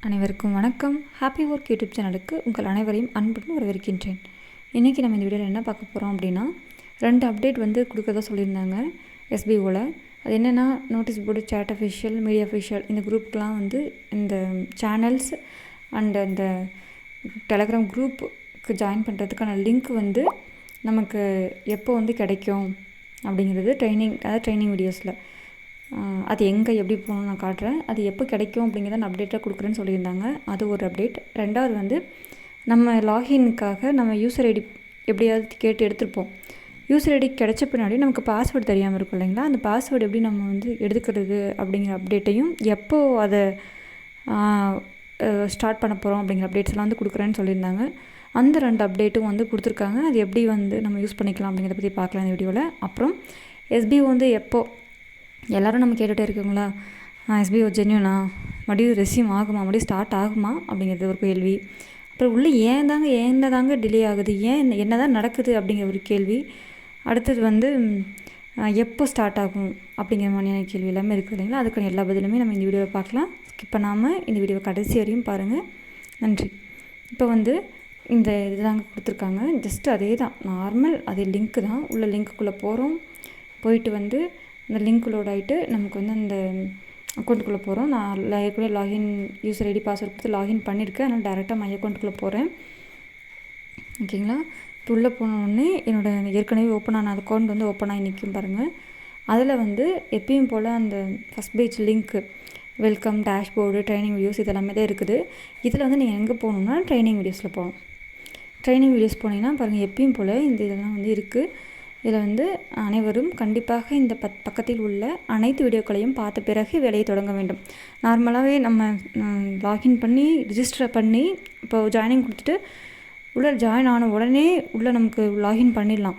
அனைவருக்கும் வணக்கம். Happy work YouTube சேனலுக்கு உங்கள் அனைவரையும் அன்புடன் வரவேற்கின்றேன். இன்றைக்கி நம்ம இந்த வீடியோவில் என்ன பார்க்க போகிறோம் அப்படின்னா, 2 அப்டேட் கொடுக்குறதா சொல்லியிருந்தாங்க எஸ்பிஓவில். அது என்னென்னா, notice board, chat official, media official இந்த குரூப்புக்கெலாம் இந்த சேனல்ஸ் அண்ட் அந்த டெலகிராம் குரூப்புக்கு ஜாயின் பண்ணுறதுக்கான லிங்க் நமக்கு எப்போ கிடைக்கும் அப்படிங்கிறது ட்ரைனிங் வீடியோஸில் அது எங்கே எப்படி போகணும்னு நான் காட்டுறேன். அது எப்போ கிடைக்கும் அப்படிங்கிறத நான் அப்டேட்டாக கொடுக்குறேன்னு சொல்லியிருந்தாங்க. அது ஒரு அப்டேட். 2வது நம்ம லாகின்க்காக நம்ம யூசர் ஐடி எப்படியாவது கேட்டு எடுத்துருப்போம். யூசர் ஐடி கிடைச்ச பின்னாடி நமக்கு பாஸ்வேர்டு தெரியாமல் இருக்கும் இல்லைங்களா, அந்த பாஸ்வேர்டு எப்படி நம்ம எடுத்துக்கிறது அப்படிங்கிற அப்டேட்டையும் எப்போ அதை ஸ்டார்ட் பண்ண போகிறோம் அப்படிங்கிற அப்டேட்ஸ்லாம் கொடுக்குறேன்னு சொல்லியிருந்தாங்க. அந்த 2 அப்டேட்டும் கொடுத்துருக்காங்க. அது எப்படி நம்ம யூஸ் பண்ணிக்கலாம் அப்படிங்கிறத பற்றி பார்க்கலாம் இந்த வீடியோவில். அப்புறம் எஸ்பிஓ எப்போ எல்லோரும் நம்ம கேட்டுகிட்டே இருக்கோங்களா, எஸ்பிஓ ஜென்யூனா, மறுபடியும் ரெஸ்யூம் ஆகுமா, மறுபடியும் ஸ்டார்ட் ஆகுமா அப்படிங்கிறது ஒரு கேள்வி. அப்புறம் உள்ளே ஏன் தாங்க டிலே ஆகுது, என்ன தான் நடக்குது அப்படிங்கிற ஒரு கேள்வி. அடுத்தது எப்போ ஸ்டார்ட் ஆகும் அப்படிங்கிற மாதிரியான கேள்வி எல்லாமே இருக்குது இல்லைங்களா. அதுக்கான எல்லா பதிலுமே நம்ம இந்த வீடியோவை பார்க்கலாம். ஸ்கிப் பண்ணாமல் இந்த வீடியோவை கடைசி வரையும் பாருங்கள். நன்றி. இப்போ இந்த இதுதாங்க கொடுத்துருக்காங்க. ஜஸ்ட்டு அதே தான், நார்மல் அதே லிங்க்கு தான். உள்ள லிங்க்குள்ளே போகிறோம். போயிட்டு அந்த லிங்க் லோட் ஆகிட்டு நமக்கு அந்த அக்கௌண்ட்டுக்குள்ளே போகிறோம். நான் ஏற்கனவே லாகின் யூசர் ஐடி பாஸ்வேர்ட் கொடுத்து லாகின் பண்ணியிருக்கேன். அதனால் டேரெக்டாக மை அக்கௌண்ட்டுக்குள்ளே போகிறேன். ஓகேங்களா. இப்போ உள்ளே போனோடனே என்னோடய ஏற்கனவே ஓப்பன் ஆன அக்கௌண்ட் ஓப்பன் ஆகி நிற்கும் பாருங்கள். அதில் எப்பயும் போல் அந்த first page link welcome, dashboard, training videos இதெல்லாமே தான் இருக்குது. இதில் நீங்கள் எங்கே போகணுன்னா ட்ரைனிங் வீடியோஸில் போகணும். ட்ரைனிங் வீடியோஸ் போனீங்கன்னா பாருங்கள், எப்பயும் போல் இந்த இதெல்லாம் இருக்குது. இதில் அனைவரும் கண்டிப்பாக இந்த பக்கத்தில் உள்ள அனைத்து வீடியோக்களையும் பார்த்த பிறகு வேலையை தொடங்க வேண்டும். நார்மலாகவே நம்ம லாகின் பண்ணி ரிஜிஸ்டர் பண்ணி இப்போ ஜாயினிங் கொடுத்துட்டு உள்ளே ஜாயின் ஆன உடனே உள்ளே நமக்கு லாகின் பண்ணிடலாம்.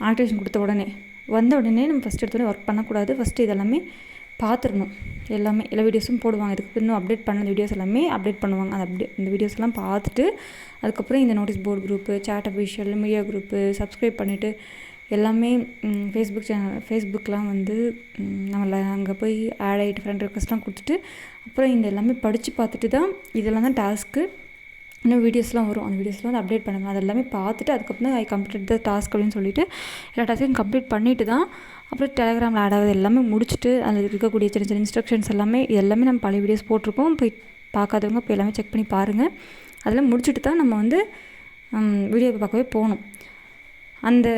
ஆக்டிவேஷன் கொடுத்த உடனே வந்த உடனே நம்ம ஃபஸ்ட் எடுத்தோடனே ஒர்க் பண்ணக்கூடாது. ஃபஸ்ட்டு இதெல்லாமே பார்த்துடணும். எல்லா வீடியோஸும் போடுவாங்க. இதுக்கு இன்னும் அப்டேட் பண்ண வீடியோஸ் எல்லாமே அப்டேட் பண்ணுவாங்க. அந்த வீடியோஸ் எல்லாம் பார்த்துட்டு அதுக்கப்புறம் இந்த notice board group, chat official, media group subscribe பண்ணிவிட்டு எல்லாமே ஃபேஸ்புக்கெலாம் நம்மளை அங்கே போய் ஆட் ஆகிட்டு ஃப்ரெண்ட் ரெக்வஸ்ட்லாம் கொடுத்துட்டு அப்புறம் இந்த எல்லாமே படித்து பார்த்துட்டு தான் இதெல்லாம் தான் டாஸ்க்கு. இன்னும் வீடியோஸ்லாம் வரும். அந்த வீடியோஸ்லாம் அப்டேட் பண்ணுங்கள். அது எல்லாமே பார்த்துட்டு அதுக்கப்புறம் ஐ கம்ப்ளீட் த டாஸ்க் அப்படின்னு சொல்லிவிட்டு எல்லா டாஸ்க்கையும் கம்ப்ளீட் பண்ணிவிட்டு தான் அப்புறம் டெலகிராமில் ஆட் ஆகுது எல்லாமே முடிச்சுட்டு அதில் இருக்கக்கூடிய சின்ன சின்ன இன்ஸ்ட்ரக்ஷன்ஸ் எல்லாமே நம்ம பழைய வீடியோஸ் போட்டிருக்கோம். போய் பார்க்காதவங்க இப்போ எல்லாமே செக் பண்ணி பாருங்கள். அதெல்லாம் முடிச்சுட்டு தான் நம்ம வீடியோவை பார்க்கவே போகணும். அந்த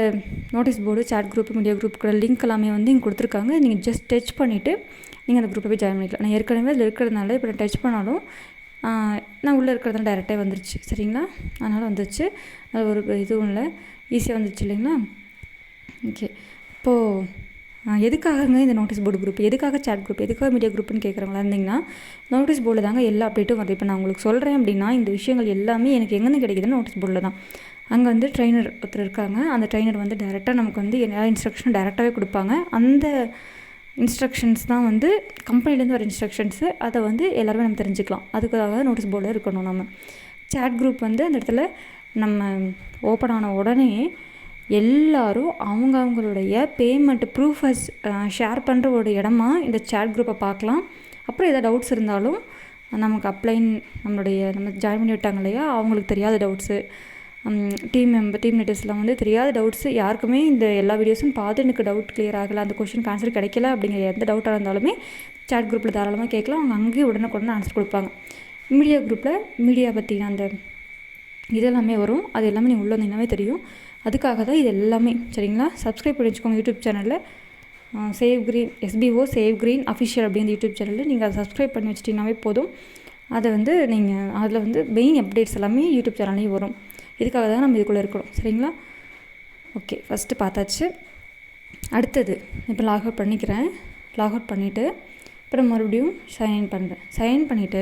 notice board, chat group, media குரூப்புக்கு லிங்க் எல்லாமே இங்கே கொடுத்துருக்காங்க. நீங்கள் ஜஸ்ட் டச் பண்ணிவிட்டு நீங்கள் அந்த குரூப்பை போய் ஜாயின் பண்ணிக்கலாம். நான் ஏற்கனவே அதில் இருக்கிறதுனால இப்போ நான் டச் பண்ணாலும் நான் உள்ளே இருக்கிறதுனால டைரெக்டாக வந்துருச்சு. சரிங்களா, அதனால் வந்துருச்சு. அது ஒரு இதுவும் இல்லை, ஈஸியாக வந்துருச்சு இல்லைங்களா. ஓகே. இப்போது எதுக்காகங்க இந்த நோட்டீஸ் போர்டு குரூப், எதுக்காக சேட் குரூப், எதுக்காக மீடியா குரூப்னு கேட்குறவங்களா இருந்தீங்கன்னா, நோட்டீஸ் போர்டில் தாங்க எல்லா அப்டேட்டும் வருது. இப்போ நான் உங்களுக்கு சொல்கிறேன் அப்படின்னா இந்த விஷயங்கள் எல்லாமே எனக்கு எங்கேருந்து கிடைக்குதுன்னு நோட்டீஸ் போர்டில் தான். அங்கே ட்ரெயினர் ஒருத்தர் இருக்காங்க. அந்த ட்ரெயினர் டேரெக்டாக நமக்கு எல்லா இன்ஸ்ட்ரக்ஷனும் டேரெக்டாகவே கொடுப்பாங்க. அந்த இன்ஸ்ட்ரக்ஷன்ஸ் தான் கம்பெனிலேருந்து வர இன்ஸ்ட்ரக்ஷன்ஸு. அதை எல்லாருமே நம்ம தெரிஞ்சுக்கலாம். அதுக்காக நோட்டீஸ் போர்டில் இருக்கணும். நம்ம சேட் குரூப் அந்த இடத்துல நம்ம ஓப்பன் ஆன உடனே எல்லோரும் அவங்களுடைய பேமெண்ட் ப்ரூஃபஸ் ஷேர் பண்ணுற ஒரு இடமா இந்த சேட் குரூப்பை பார்க்கலாம். அப்புறம் எதாவது டவுட்ஸ் இருந்தாலும் நமக்கு நம்ம ஜாயின் பண்ணி விட்டாங்க இல்லையா, அவங்களுக்கு தெரியாத டவுட்ஸு, டீம் லீடர்ஸ்லாம் தெரியாத டவுட்ஸு, யாருக்குமே இந்த எல்லா வீடியோஸும் பார்த்து எனக்கு டவுட் கிளியர் ஆகலை, அந்த கொஷினுக்கு ஆன்சர் கிடைக்கல அப்படிங்கிற எந்த டவுட்டாக இருந்தாலுமே சேட் குரூப்பில் தாராளமாக கேட்கலாம். அவங்க அங்கேயே உடனே ஆன்சர் கொடுப்பாங்க. மீடியா குரூப்பில் மீடியா பற்றின அந்த இதெல்லாமே வரும். அது எல்லாமே நீங்கள் உள்ளே வந்தீங்கன்னாவே தெரியும். அதுக்காக தான் இது எல்லாமே. சரிங்களா, சப்ஸ்கிரைப் பண்ணி வச்சுக்கோங்க யூடியூப் சேனலில். Save green SPO save green official அப்படிங்கிற யூடியூப் சேனலில் நீங்கள் அதை சப்ஸ்கிரைப் பண்ணி வச்சிட்டிங்கனாவே போதும். அதை நீங்கள் அதில் மெயின் அப்டேட்ஸ் எல்லாமே யூடியூப் சேனல்லையும் வரும். இதுக்காக தான் நம்ம இதுக்குள்ளே இருக்கணும். சரிங்களா. ஓகே, ஃபஸ்ட்டு பார்த்தாச்சு. அடுத்தது இப்போ லாக் அவுட் பண்ணிக்கிறேன். லாக் அவுட் பண்ணிவிட்டு அப்புறம் மறுபடியும் சைன்இன் பண்ணுறேன். சைன்இன் பண்ணிவிட்டு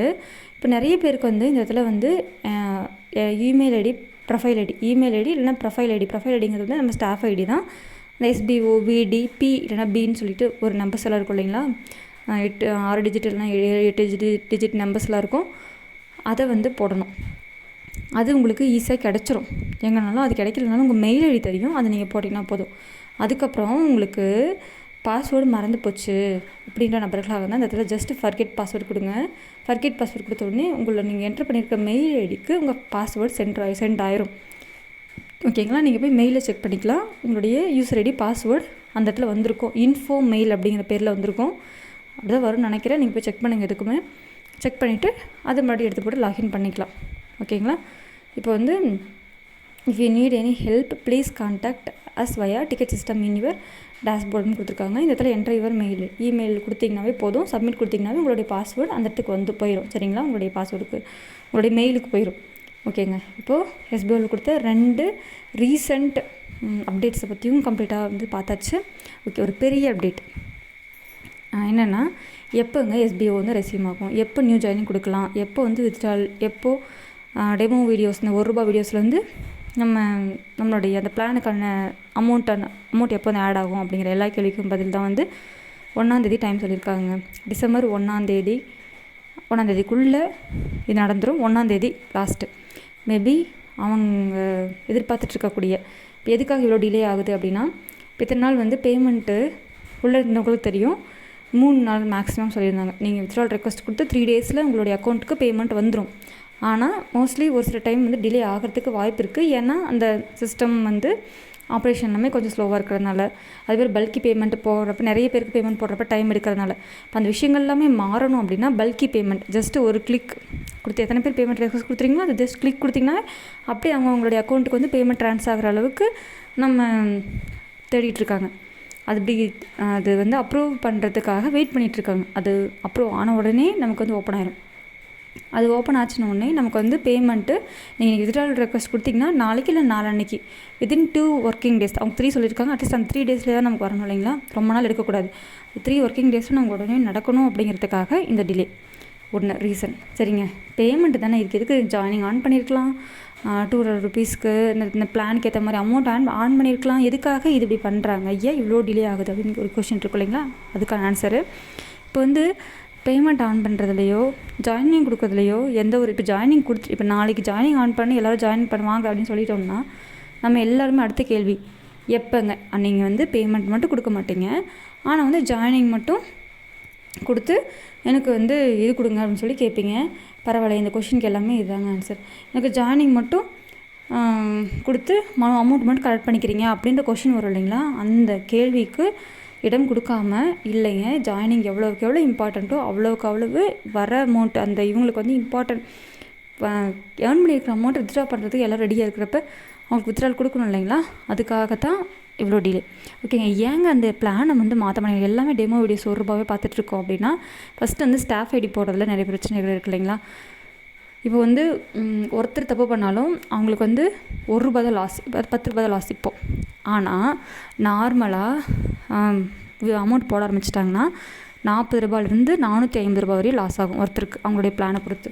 இப்போ நிறைய பேருக்கு இந்த இடத்துல email ID, profile ID, email ID இல்லைனா ப்ரொஃபைல் ஐடிங்கிறது நம்ம ஸ்டாஃப் ஐடி தான். இந்த எஸ்பிஓ, பிடி, பி இல்லைனா பின்னு சொல்லிட்டு ஒரு நம்பர்ஸ் எல்லாம் இருக்கும் இல்லைங்களா, 6 டிஜிட் இல்லைனா 8 டிஜிட் நம்பர்ஸ்லாம் இருக்கும். அதை போடணும். அது உங்களுக்கு ஈஸியாக கிடச்சிரும். எங்கேனாலும் அது கிடைக்கலனாலும் உங்கள் மெயில் ஐடி தெரியும், அதை நீங்கள் போட்டிங்கன்னா போதும். அதுக்கப்புறம் உங்களுக்கு பாஸ்வேர்டு மறந்து போச்சு அப்படின்ற நபர்களாக இருந்தால் அந்த இடத்துல ஜஸ்ட் ஃபர்கெட் பாஸ்வேர்டு கொடுங்க. ஃபர்கெட் பாஸ்வேர்ட் கொடுத்த உடனே உங்களை நீங்கள் என்ட்ரு பண்ணியிருக்க மெயில் ஐடிக்கு உங்கள் பாஸ்வேர்டு சென்ட் ஆயிரும். ஓகேங்களா? நீங்கள் போய் மெயிலில் செக் பண்ணிக்கலாம். உங்களுடைய யூசர் ஐடி பாஸ்வேர்டு அந்த இடத்துல வந்திருக்கும். இன்ஃபோ மெயில் அப்படிங்கிற பேரில் வந்திருக்கும். அப்படிதான் வரும்னு நினைக்கிறேன். நீங்கள் போய் செக் பண்ணுங்கள். எதுக்குமே செக் பண்ணிவிட்டு அது மறுபடியும் எடுத்து போட்டு லாகின் பண்ணிக்கலாம். ஓகேங்களா? இப்போ வந்து if you need any help please contact us via ticket system in your டேஷ்போர்டுன்னு கொடுத்துருக்காங்க. இந்த இடத்துல என்ட்ரு யுவர் மெயில் இமெயில் கொடுத்திங்கனாவே போதும். சப்மிட் கொடுத்திங்கனாவே உங்களுடைய பாஸ்வேர்டு அந்த இடத்துக்கு வந்து போயிடும். சரிங்களா? உங்களுடைய பாஸ்வேர்டுக்கு உங்களுடைய மெயிலுக்கு போயிடும். ஓகேங்க. இப்போது எஸ்பிஓவில் கொடுத்த 2 ரீசெண்ட் அப்டேட்ஸை பற்றியும் கம்ப்ளீட்டாக வந்து பார்த்தாச்சு. ஓகே, ஒரு பெரிய அப்டேட் என்னென்னா, எப்போங்க எஸ்பிஓ வந்து ரெஸ்யூம் ஆகும், எப்போ நியூ ஜாயினிங் கொடுக்கலாம், எப்போ வந்து வித்ட்ரால், எப்போ டெமோ வீடியோஸ், இந்த ₹1 வீடியோஸில் வந்து நம்மளுடைய அந்த பிளானுக்கான அமௌண்ட் எப்போ வந்து ஆட் ஆகும் அப்படிங்கிற எல்லா கேள்விக்கும் பதில் தான் வந்து 1ஆம் தேதி டைம் சொல்லியிருக்காங்க. டிசம்பர் 1ஆம் தேதிக்குள்ளே இது நடந்துடும். 1ஆம் தேதி லாஸ்ட்டு. மேபி அவங்க எதிர்பார்த்துட்ருக்கக்கூடிய இப்போ எதுக்காக இவ்வளோ டிலே ஆகுது அப்படின்னா, இப்போ இத்தனை நாள் வந்து பேமெண்ட்டு உள்ளே இருந்தவங்களுக்கு தெரியும். 3 நாள் மேக்ஸிமம் சொல்லியிருந்தாங்க. நீங்கள் வித்ட்ரால் ரெக்வஸ்ட் கொடுத்து 3 டேஸில் உங்களுடைய அக்கௌண்ட்டுக்கு பேமெண்ட் வந்துடும். ஆனால் மோஸ்ட்லி ஒரு சில டைம் வந்து டிலே ஆகிறதுக்கு வாய்ப்பு இருக்குது. ஏன்னா அந்த சிஸ்டம் வந்து ஆப்ரேஷன் எல்லாமே கொஞ்சம் ஸ்லோவாக இருக்கிறதுனால, அதுமாதிரி பல்கி பேமெண்ட் போடுறப்ப நிறைய பேருக்கு பேமெண்ட் போடுறப்ப டைம் எடுக்கிறதுனால, இப்போ அந்த விஷயங்கள் எல்லாமே மாறணும் அப்படின்னா பல்கி பேமெண்ட் ஜஸ்ட் ஒரு கிளிக் கொடுத்து எத்தனை பேர் பேமெண்ட் ரெக்வஸ்ட் கொடுத்துறீங்களோ அது ஜஸ்ட் கிளிக் கொடுத்திங்கன்னா அப்படியே அவங்களுடைய அக்கௌண்ட்டுக்கு வந்து பேமெண்ட் ட்ரான்ஸ்ஃபர் ஆகிற அளவுக்கு நம்ம தேடிட்டுருக்காங்க. அது வந்து அப்ரூவ் பண்ணுறதுக்காக வெயிட் பண்ணிகிட்ருக்காங்க. அது அப்ரூவ் ஆன உடனே நமக்கு வந்து ஓப்பன் ஆயிரும். அது ஓப்பன் ஆச்சுன உடனே நமக்கு வந்து பேமெண்ட்டு நீங்கள் வித்ட்ரால் ரெக்வஸ்ட் கொடுத்திங்கன்னா நாளைக்கு இல்லை நாளன்னைக்கு வித்தின் 2 ஒர்க்கிங் டேஸ், அவங்க 3 சொல்லியிருக்காங்க. அட்லீஸ்ட் அந்த 3 டேஸ்லேயே தான் நமக்கு வரணும் இல்லைங்களா? ரொம்ப நாள் எடுக்கக்கூடாது. 3 ஒர்க்கிங் டேஸில் நமக்கு உடனே நடக்கணும் அப்படிங்கிறதுக்காக இந்த டிலே. ஒன்று ரீசன். சரிங்க, பேமெண்ட்டு தானே இருக்குது. எதுக்கு ஜாயினிங் ஆன் பண்ணியிருக்கலாம், ₹200 இந்த பிளானுக்கு ஏற்ற மாதிரி அமௌண்ட் ஆன் பண்ணியிருக்கலாம். எதுக்காக இது இப்படி பண்ணுறாங்க, ஏன் இவ்வளோ டிலே ஆகுது அப்படின்னு ஒரு கொஷின் இருக்கும் இல்லைங்களா? அதுக்கான ஆன்சரு இப்போ வந்து பேமெண்ட் ஆன் பண்ணுறதுலையோ ஜாயினிங் கொடுக்குறதுலையோ இப்போ ஜாயினிங் இப்போ நாளைக்கு ஜாயினிங் ஆன் பண்ணி எல்லோரும் ஜாயின் பண்ணுவாங்க அப்படின்னு சொல்லிட்டோம்னா நம்ம எல்லாருமே அடுத்த கேள்வி எப்போங்க, நீங்கள் வந்து பேமெண்ட் மட்டும் கொடுக்க மாட்டீங்க, ஆனால் வந்து ஜாயினிங் மட்டும் கொடுத்து எனக்கு வந்து இது கொடுங்க அப்படின்னு சொல்லி கேட்பீங்க. பரவாயில்ல, இந்த கொஷினுக்கு எல்லாமே இதுதாங்க ஆன்சர். எனக்கு ஜாயினிங் மட்டும் கொடுத்து அமௌண்ட் மட்டும் கலெக்ட் பண்ணிக்கிறீங்க அப்படின்ற கொஷின் வரும் இல்லைங்களா? அந்த கேள்விக்கு இடம் கொடுக்காம, இல்லைங்க ஜாயினிங் எவ்வளோக்கு எவ்வளோ இம்பார்ட்டண்ட்டோ அவ்வளோக்கு அவ்வளவு வர அமௌண்ட் அந்த இவங்களுக்கு வந்து இம்பார்ட்டன்ட் ஏர்ன் பண்ணியிருக்கிற அமௌண்ட் வித்ட்ரா பண்ணுறதுக்கு எல்லாம் ரெடியாக இருக்கிறப்ப அவங்களுக்கு வித்ட்ரால் கொடுக்கணும் இல்லைங்களா? அதுக்காகத்தான் இவ்வளோ டிலே. ஓகேங்க, ஏங்க அந்த பிளானை வந்து மாற்ற மாட்டேங்க? எல்லாமே டெமோ வீடியோஸ் ₹1 பார்த்துட்ருக்கோம் அப்படின்னா ஃபஸ்ட்டு வந்து ஸ்டாஃப் ஐடி போடுறதுல நிறைய பிரச்சனைகள் இருக்குது இல்லைங்களா? இப்போ வந்து ஒருத்தர் தப்பு பண்ணாலும் அவங்களுக்கு வந்து ₹1 தான் லாஸ், ₹10 தான் லாஸ் இப்போது. ஆனால் நார்மலாக அமௌண்ட் போட ஆரம்பிச்சிட்டாங்கன்னா ₹40 ₹450 வரையும் லாஸ் ஆகும் ஒருத்தருக்கு, அவங்களுடைய பிளானை பொறுத்து.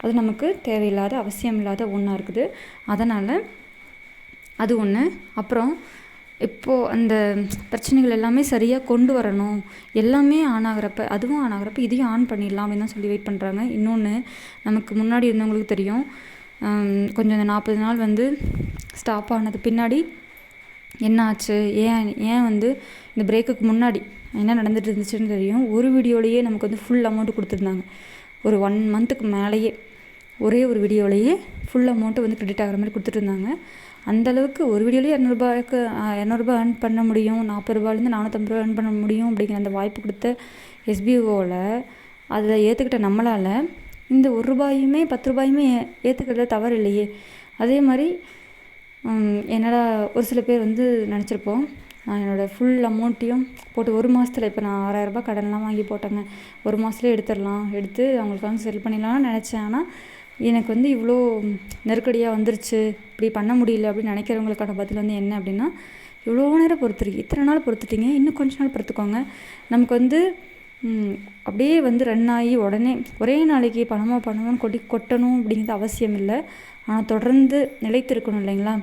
அது நமக்கு தேவையில்லாத அவசியம் இல்லாத ஒன்றா இருக்குது. அதனால் அது ஒன்று. அப்புறம் இப்போது அந்த பிரச்சனைகள் எல்லாமே சரியாக கொண்டு வரணும், எல்லாமே ஆன் ஆகிறப்ப அதுவும் ஆன் ஆகிறப்ப இதையும் ஆன் பண்ணிடலாம் அப்படின்னு தான் சொல்லி வெயிட் பண்ணுறாங்க. இன்னொன்று, நமக்கு முன்னாடி இருந்தவங்களுக்கு தெரியும், கொஞ்சம் இந்த 40 நாள் வந்து ஸ்டாப் ஆனது பின்னாடி என்ன ஆச்சு, ஏன் வந்து இந்த பிரேக்குக்கு முன்னாடி என்ன நடந்துட்டு இருந்துச்சுன்னு தெரியும். ஒரு வீடியோலேயே நமக்கு வந்து ஃபுல் அமௌண்ட்டு கொடுத்துருந்தாங்க. ஒரு 1 மந்த்துக்கு மேலேயே ஒரே ஒரு வீடியோலேயே ஃபுல் அமௌண்ட்டு வந்து கிரெடிட் ஆகிற மாதிரி கொடுத்துட்ருந்தாங்க. அந்தளவுக்கு ஒரு வீடியோலேயே ₹200 ஏர்ன் பண்ண முடியும், ₹40 ₹450 ஏர்ன் பண்ண முடியும் அப்படிங்கிற அந்த வாய்ப்பு கொடுத்த எஸ்பிஓவில் அதை ஏற்றுக்கிட்ட நம்மளால் இந்த ₹1 ₹10 ஏற்றுக்கிறத தவறு இல்லையே. அதே மாதிரி என்னடா ஒரு சில பேர் வந்து நினச்சிருப்போம், நான் என்னோடய ஃபுல் அமௌண்ட்டையும் போட்டு 1 மாதத்தில் இப்போ நான் ₹6000 கடன்லாம் வாங்கி போட்டேங்க, 1 மாதத்துலேயே எடுத்து அவங்களுக்காக செல் பண்ணிடலாம்னு நினச்சேன். ஆனால் எனக்கு வந்து இவ்வளோ நெருக்கடியாக வந்துருச்சு, இப்படி பண்ண முடியல அப்படின்னு நினைக்கிறவங்களுக்கான பதில் வந்து என்ன அப்படின்னா, இவ்வளோ நேரம் பொறுத்துருக்கு, இத்தனை நாள் பொறுத்துட்டீங்க, இன்னும் கொஞ்ச நாள் பொறுத்துக்கோங்க. நமக்கு வந்து அப்படியே வந்து ரன் ஆகி உடனே ஒரே நாளைக்கு பணமாக கொட்டணும் அப்படிங்கிறது அவசியம் இல்லை. ஆனால் தொடர்ந்து நிலைத்திருக்கணும் இல்லைங்களா?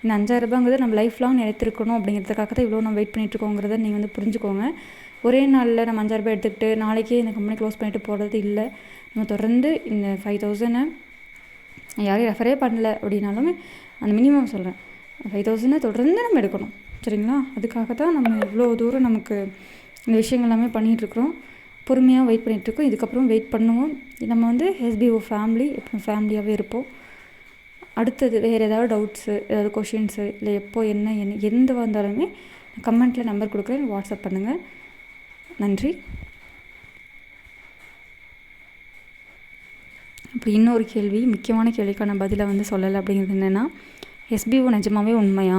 இந்த ₹5000 நம்ம லைஃப் லாங் நிலைத்திருக்கணும் அப்படிங்கிறதுக்காக தான் இவ்வளோ நம்ம வெயிட் பண்ணிகிட்ருக்கோங்கிறத நீங்கள் வந்து புரிஞ்சுக்கோங்க. ஒரே நாளில் நம்ம ₹5000 எடுத்துக்கிட்டு நாளைக்கே இந்த கம்பெனி க்ளோஸ் பண்ணிட்டு போகிறது இல்லை. நம்ம தொடர்ந்து இந்த 5000 யாரையும் ரெஃபரே பண்ணல அப்படின்னாலுமே அந்த மினிமம் சொல்கிறேன், 5000 தொடர்ந்து நம்ம எடுக்கணும். சரிங்களா? அதுக்காக தான் நம்ம இவ்வளோ தூரம் நமக்கு இந்த விஷயங்கள் எல்லாமே பண்ணிகிட்ருக்குறோம். பொறுமையாக வெயிட் பண்ணிகிட்ருக்கோம். இதுக்கப்புறம் வெயிட் பண்ணுவோம். நம்ம வந்து எஸ்பிஓ ஃபேமிலி எப்போ ஃபேமிலியாகவே இருப்போம். அடுத்தது வேறு ஏதாவது டவுட்ஸு, ஏதாவது கொஷின்ஸு, இல்லை எப்போ என்ன எந்த வந்தாலுமே கமெண்ட்டில் நம்பர் கொடுக்குறேன், வாட்ஸ்அப் பண்ணுங்கள். நன்றி. அப்படி இன்னொரு கேள்வி, முக்கியமான கேள்விக்கான பதிலை வந்து சொல்லலை. அப்படிங்கிறது என்னென்னா, எஸ்பிஓ நிஜமாகவே உண்மையா,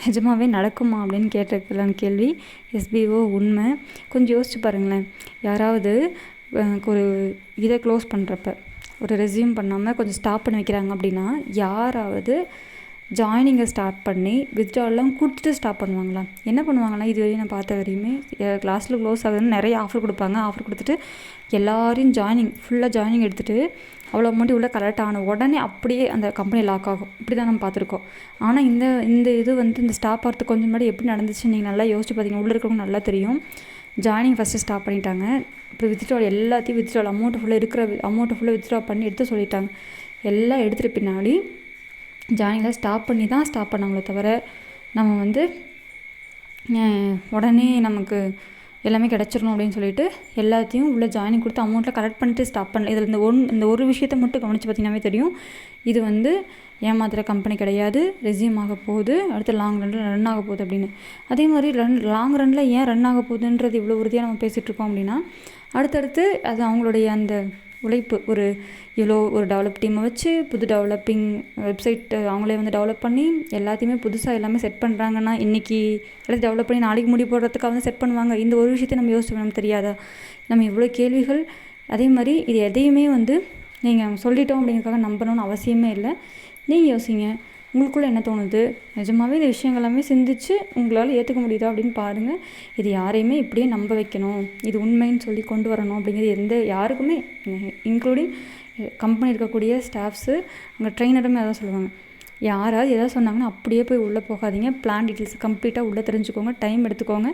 நிஜமாகவே நடக்குமா அப்படின்னு கேட்டிருக்கலான கேள்வி. எஸ்பிஓ உண்மை. கொஞ்சம் யோசிச்சு பாருங்களேன். யாராவது ஒரு இதை க்ளோஸ் பண்ணுறப்ப ஒரு ரெஸ்யூம் பண்ணாமல் கொஞ்சம் ஸ்டாப் பண்ணி வைக்கிறாங்க அப்படின்னா, யாராவது ஜாயினிங்கை ஸ்டார்ட் பண்ணி வித்ட்ராலாம் கொடுத்துட்டு ஸ்டாப் பண்ணுவாங்களா? என்ன பண்ணுவாங்களா? இது வரையும் நான் பார்த்த வரையுமே கிளாஸில் க்ளோஸ் ஆகுதுன்னு நிறைய ஆஃபர் கொடுப்பாங்க. ஆஃபர் கொடுத்துட்டு எல்லாரையும் ஃபுல்லாக ஜாயினிங் எடுத்துகிட்டு அவ்வளோ அமௌண்ட் உள்ளே கலெக்ட் ஆன உடனே அப்படியே அந்த கம்பெனி லாக் ஆகும். இப்படி தான் நம்ம பார்த்துருக்கோம். ஆனால் இந்த இது வந்து இந்த ஸ்டாப் ஆகிறதுக்கு கொஞ்சம் முன்னாடி எப்படி நடந்துச்சு நீங்கள் நல்லா யோசிச்சு பார்த்தீங்க. உள்ளே இருக்கிறவங்க நல்லா தெரியும். ஜாயினிங் ஃபஸ்ட்டு ஸ்டாப் பண்ணிட்டாங்க. அப்புறம் வித்ட்ரால் எல்லாத்தையும் வித்ட்ரால் அமௌண்ட்டு ஃபுல்லாக வித்ட்ரா பண்ணி எடுத்து சொல்லிட்டாங்க. எல்லாம் எடுத்துகிட்டு பின்னாடி ஜாயினிங்கில் ஸ்டாப் பண்ணாங்களே தவிர நம்ம வந்து உடனே நமக்கு எல்லாமே கிடச்சிடணும் அப்படின்னு சொல்லிட்டு எல்லாத்தையும் உள்ள ஜாயினிங் கொடுத்து அமௌண்ட்டில் கலெக்ட் பண்ணிட்டு ஸ்டாப் பண்ணல. இதில் இந்த ஒரு விஷயத்தை மட்டும் கவனித்து பார்த்தீங்கன்னாவே தெரியும். இது வந்து ஏமாத்துகிற கம்பெனி கிடையாது. ரெஸ்யூம் ஆக போகுது, அடுத்து லாங் ரன்னில் ரன் ஆக போகுது அப்படின்னு. அதே மாதிரி லாங் ரன்னில் ஏன் ரன் ஆக போகுதுன்றது இவ்வளோ உறுதியாக நம்ம பேசிகிட்ருக்கோம் அப்படின்னா, அடுத்தடுத்து அது அவங்களுடைய அந்த உழைப்பு இவ்வளோ ஒரு டெவலப் டீமை வச்சு புது டெவலப்பிங் வெப்சைட் அவங்களே வந்து டெவலப் பண்ணி எல்லாத்தையுமே புதுசாக எல்லாமே செட் பண்ணுறாங்கன்னா, இன்றைக்கி எல்லாத்தையும் டெவலப் பண்ணி நாளைக்கு முடி போடுறதுக்காக வந்து செட் பண்ணுவாங்க. இந்த ஒரு விஷயத்தை நம்ம யோசிச்சு நமக்கு தெரியாதா? நம்ம இவ்வளோ கேள்விகள். அதே மாதிரி இது எதையுமே வந்து நீங்கள் சொல்லிட்டோம் அப்படிங்கிறதுக்காக நம்பணும்னு அவசியமே இல்லை. நீங்கள் யோசிங்க, உங்களுக்குள்ளே என்ன தோணுது? நிஜமாகவே இந்த விஷயங்கள் எல்லாமே சிந்திச்சு உங்களால் ஏற்றுக்க முடியுதா அப்படின்னு பாருங்கள். இது யாரையுமே இப்படியே நம்ப வைக்கணும், இது உண்மைன்னு சொல்லி கொண்டு வரணும் அப்படிங்கிறது யாருக்குமே, இன்க்ளூடிங் கம்பெனி இருக்கக்கூடிய ஸ்டாஃப்ஸு, அங்கே ட்ரெயினருமே அதான் சொல்லுவாங்க. யாராவது எதாவது சொன்னாங்கன்னா அப்படியே போய் உள்ளே போகாதீங்க. பிளான் டீட்டெயில்ஸ் கம்ப்ளீட்டாக உள்ளே தெரிஞ்சுக்கோங்க, டைம் எடுத்துக்கோங்க.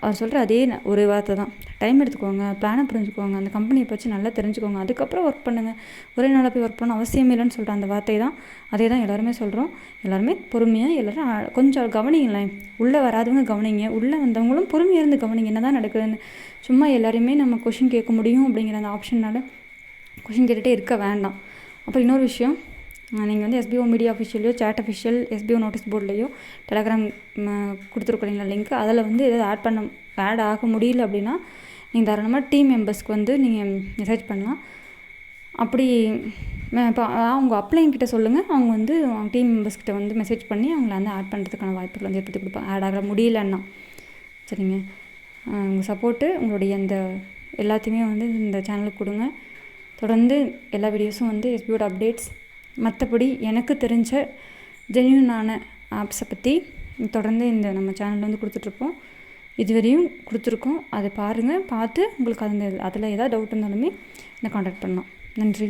அவர் சொல்கிற அதே ஒரு வார்த்தை தான், டைம் எடுத்துக்கோங்க, பிளானை புரிஞ்சுக்கோங்க, அந்த கம்பெனியை பற்றி நல்லா தெரிஞ்சுக்கோங்க, அதுக்கப்புறம் ஒர்க் பண்ணுங்கள். ஒரே நாளில் போய் ஒர்க் பண்ணணும் அவசியம் இல்லைன்னு சொல்கிற அந்த வார்த்தை தான். அதே தான் எல்லாருமே சொல்கிறோம். எல்லாருமே பொறுமையாக எல்லோரும் கொஞ்சம் கவனிங்களேன். உள்ளே வராதவங்க கவனிங்க, உள்ளே வந்தவங்களும் பொறுமையாக இருந்து கவனிங்க என்ன தான் நடக்குதுன்னு. சும்மா எல்லாருமே நம்ம கொஷின் கேட்க முடியும் அப்படிங்கிற அந்த ஆப்ஷனால் கொஷின் கேட்டுகிட்டே இருக்க வேண்டாம். அப்புறம் இன்னொரு விஷயம், நீங்கள் வந்து எஸ்பிஓ மீடியா அஃபிஷியலையோ சேட் அஃபிஷியல் எஸ்பிஓ நோட்டீஸ் போர்ட்லேயோ டெலகிராம் கொடுத்துருக்குறீங்களா லிங்க், அதில் வந்து எதாவது ஆட் ஆக முடியல அப்படின்னா நீங்கள் தாராளமாக டீம் மெம்பர்ஸ்க்கு வந்து நீங்கள் மெசேஜ் பண்ணலாம். அப்படி இப்போ அவங்க அப்ளைன்கிட்ட சொல்லுங்கள், அவங்க வந்து அவங்க டீம் மெம்பர்ஸ்கிட்ட வந்து மெசேஜ் பண்ணி அவங்கள வந்து ஆட் பண்ணுறதுக்கான வாய்ப்புகள் வந்து ஏற்படுத்தி கொடுப்பாங்க, ஆட் ஆக முடியலன்னா. சரிங்க, உங்கள் சப்போர்ட்டு உங்களுடைய அந்த எல்லாத்தையுமே வந்து இந்த சேனலுக்கு கொடுங்க. தொடர்ந்து எல்லா வீடியோஸும் வந்து எஸ்பிஓட அப்டேட்ஸ், மற்றபடி எனக்கு தெரிஞ்ச ஜென்யூனான ஆப்ஸை பற்றி தொடர்ந்து இந்த நம்ம சேனலில் வந்து கொடுத்துட்ருப்போம். இதுவரையும் கொடுத்துருக்கோம், அதை பாருங்கள். பார்த்து உங்களுக்கு அதில் ஏதாவது டவுட் இருந்தாலுமே என்னை காண்டாக்ட் பண்ணலாம். நன்றி.